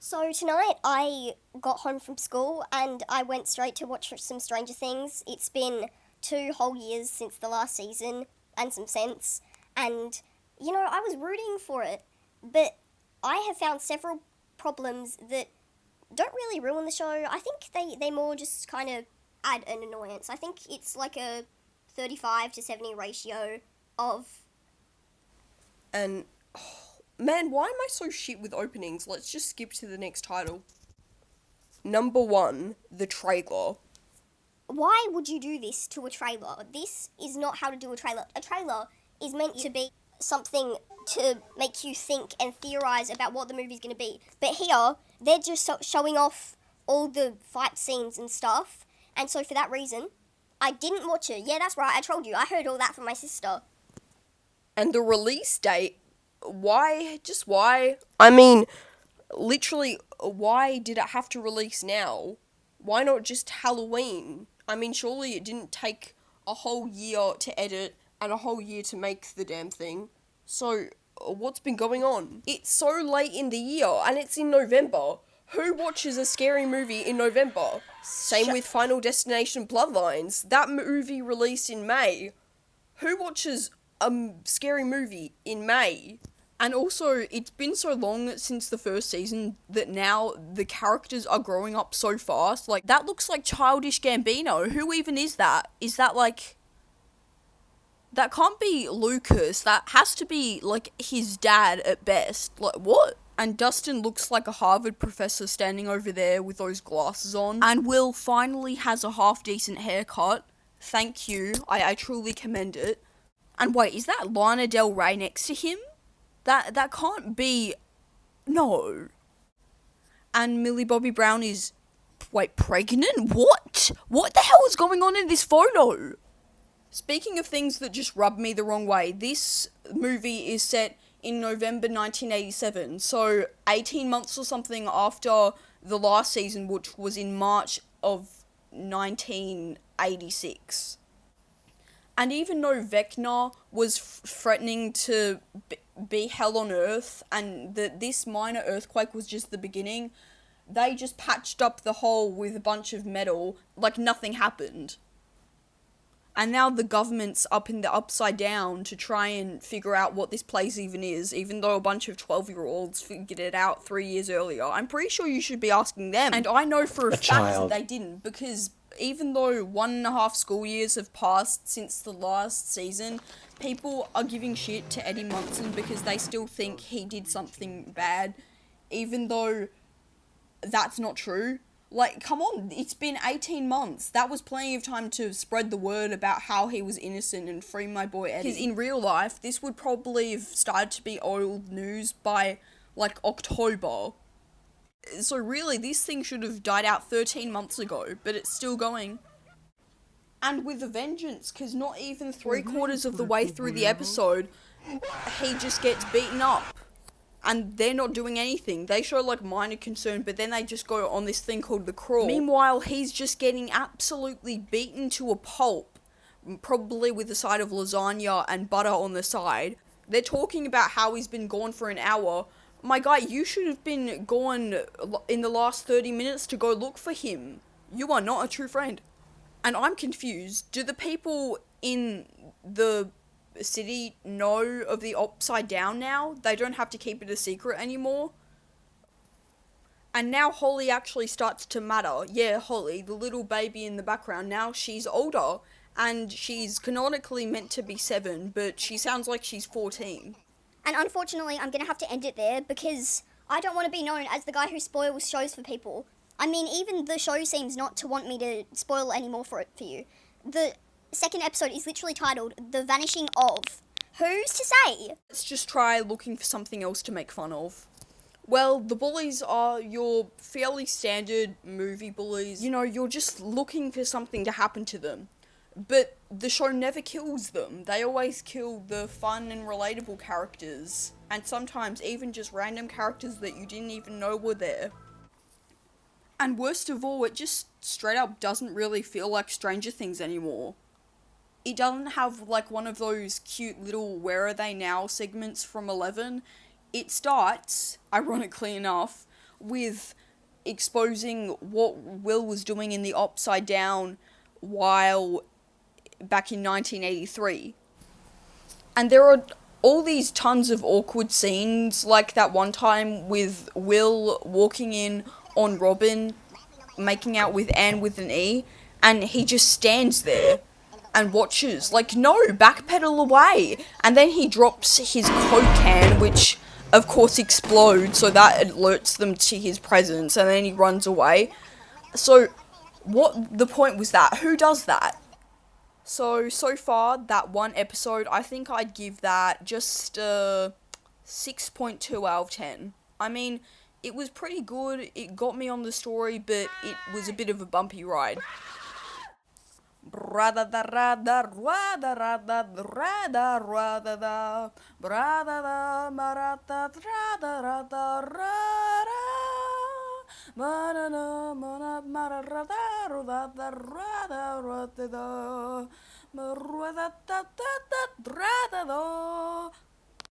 So tonight I got home from school and I went straight to watch some Stranger Things. It's been 2 whole years since the last season and some since, and I was rooting for it, but I have found several problems that don't really ruin the show. I think they more just kind of add an annoyance. I think it's like a 35 to 70 ratio of. And, man, why am I so shit with openings? Let's just skip to the next title. Number 1, the trailer. Why would you do this to a trailer? This is not how to do a trailer. A trailer is meant to be something to make you think and theorize about what the movie's going to be. But here, they're just showing off all the fight scenes and stuff. And so for that reason, I didn't watch it. Yeah, that's right, I told you. I heard all that from my sister. And the release date, why? Just why? I mean, literally, why did it have to release now? Why not just Halloween? I mean, surely it didn't take a whole year to edit and a whole year to make the damn thing. So, what's been going on? It's so late in the year, and it's in November. Who watches a scary movie in November? Same with Final Destination Bloodlines. That movie released in May. Who watches a scary movie in May? And also, it's been so long since the first season that now the characters are growing up so fast. Like, that looks like Childish Gambino. Who even is that? Is that, like... That can't be Lucas. That has to be, like, his dad at best. Like, what? And Dustin looks like a Harvard professor standing over there with those glasses on. And Will finally has a half-decent haircut. Thank you. I truly commend it. And wait, is that Lana Del Rey next to him? That can't be... No. And Millie Bobby Brown is... Wait, pregnant? What? What the hell is going on in this photo? Speaking of things that just rub me the wrong way, this movie is set in November 1987, so 18 months or something after the last season, which was in March of 1986. And even though Vecna was threatening to be hell on Earth, and that this minor earthquake was just the beginning, they just patched up the hole with a bunch of metal like nothing happened. And now the government's up in the upside down to try and figure out what this place even is, even though a bunch of 12-year-olds figured it out 3 years earlier. I'm pretty sure you should be asking them. And I know for a fact that they didn't, because even though 1.5 school years have passed since the last season, people are giving shit to Eddie Munson because they still think he did something bad, even though that's not true. Like, come on, it's been 18 months. That was plenty of time to spread the word about how he was innocent and free my boy Eddie. Because in real life, this would probably have started to be old news by, like, October. So really, this thing should have died out 13 months ago, but it's still going. And with a vengeance, because not even 3/4 of the way through the episode, he just gets beaten up. And they're not doing anything. They show, like, minor concern, but then they just go on this thing called the crawl. Meanwhile, he's just getting absolutely beaten to a pulp, probably with a side of lasagna and butter on the side. They're talking about how he's been gone for an hour. My guy, you should have been gone in the last 30 minutes to go look for him. You are not a true friend. And I'm confused. Do the people in the city know of the upside down now? They don't have to keep it a secret anymore? And now Holly actually starts to matter. Yeah, Holly, the little baby in the background, now she's older, and she's canonically meant to be 7, but she sounds like she's 14. And unfortunately, I'm going to have to end it there because I don't want to be known as the guy who spoils shows for people. I mean, even the show seems not to want me to spoil any more for you. The second episode is literally titled The Vanishing of. Who's to say? Let's just try looking for something else to make fun of. Well, the bullies are your fairly standard movie bullies. You know, you're just looking for something to happen to them. But the show never kills them. They always kill the fun and relatable characters. And sometimes even just random characters that you didn't even know were there. And worst of all, it just straight up doesn't really feel like Stranger Things anymore. It doesn't have, like, one of those cute little Where Are They Now segments from 11. It starts, ironically enough, with exposing what Will was doing in the Upside Down while back in 1983. And there are all these tons of awkward scenes, like that one time with Will walking in on Robin, making out with Anne with an E, and he just stands there and watches. Like, no, backpedal away. And then he drops his Coke can, which of course explodes, so that alerts them to his presence, and then he runs away. So, what the point was that? Who does that? So far, that one episode, I think I'd give that just 6.2 out of 10. I mean, it was pretty good, it got me on the story, but it was a bit of a bumpy ride.